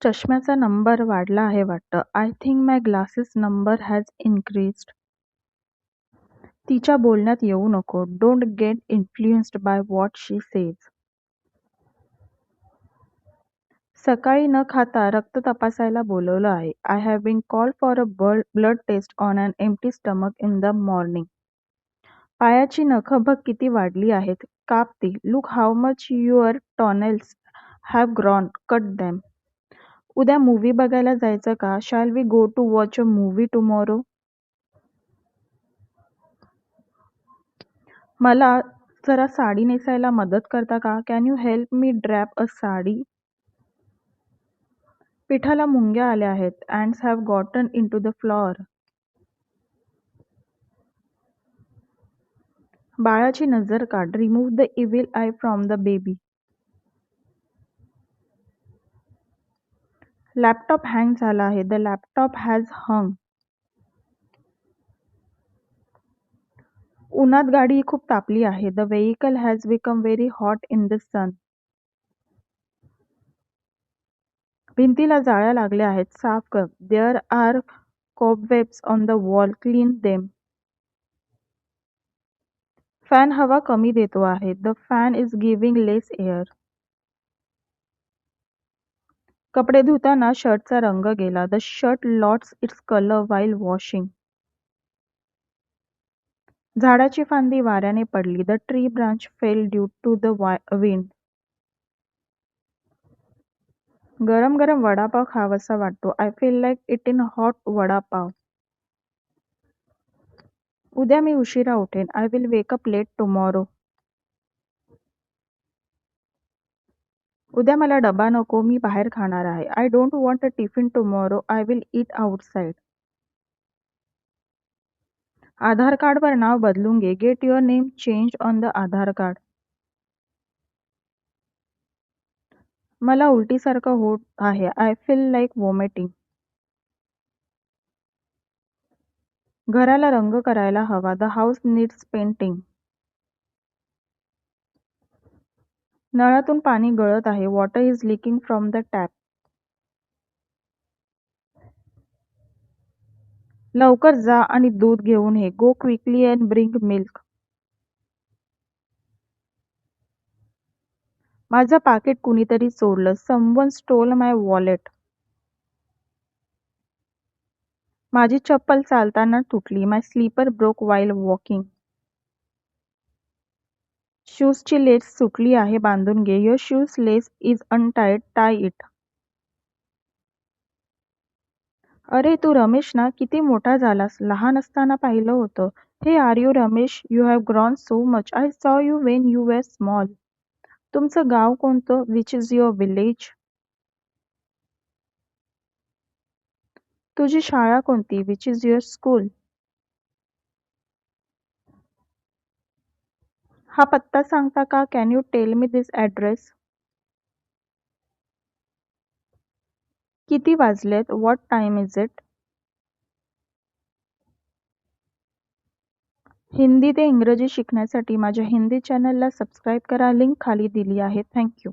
चष्म्याचा number वाढला आहे वाटतं. I think my glasses number has increased. तिच्या बोलण्यात येऊ नको. Don't get influenced by what she says. सकाळी न खाता रक्त तपासायला बोलवलं आहे. I have been called for a blood test on an empty stomach in the morning. पायाची नखं बघ किती वाढली आहेत. काप ती. Look how much your toenails have grown. Cut them. उद्या मूव्ही बघायला जायचं का? Shall we go to watch a movie tomorrow? मला जरा साडी नेसायला मदत करता का? कॅन यू हेल्प मी ड्रॅप अ साडी? पिठाला मुंग्या आल्या आहेत. अँड्स have gotten into the flour. बाळाची नजर काढ. Remove the evil I from the baby. Laptop hang झाला आहे. द लॅपटॉप हॅज हंग. उन्हात गाडी खूप तापली आहे. The vehicle has become very hot in the सन. भिंतीला जाळ्या लागल्या आहेत. साफ कर. There R cobwebs on the wall. Clean them. Fan हवा कमी देतो आहे. The fan is giving less air. कपडे धुताना शर्टचा रंग गेला. The shirt lost its colour while washing. झाडाची फांदी वाऱ्याने पडली. The tree branch fell due to the wind. गरम गरम वडापाव खावासा वाटतो. I feel like eating hot vada pav. उद्या मी उशिरा उठेन. I will wake up late tomorrow. उद्या मला डबा नको. मी बाहेर खाणार आहे. I don't want a tiffin tomorrow. I will eat outside. Aadhaar कार्डवर नाव बदलून घे. Get your name change on the Aadhaar card. मला उलटीसारखं होत आहे. I feel like vomiting. घराला रंग करायला हवा. The house needs painting. नळातून पाणी गळत आहे. Water is leaking from the tap. लवकर जा आणि दूध घेऊन ये. Go quickly and bring milk. माझं पाकीट कुणीतरी चोरलं. Someone stole my wallet. माझी चप्पल चालताना तुटली. माय स्लीपर ब्रोक वाईल वॉकिंग. शूजची लेस सुटली आहे. बांधून घे. Your shoes lace is untied. Tie it. अरे तू रमेश ना? किती मोठा झालास. लहान असताना पाहिलं होतं. हे are you Ramesh? You have grown so much. I saw you when you were small. तुमचं गाव कोणतं? Which is your village? तुझी शाळा कोणती? Which is your school? हा पत्ता सांगता का? Can you tell me this address? किती वाजलेत? What time is it? Hindi ते इंग्रजी शिकण्यासाठी माझ्या हिंदी चॅनलला सबस्क्राईब करा. लिंक खाली दिली आहे. थँक्यू.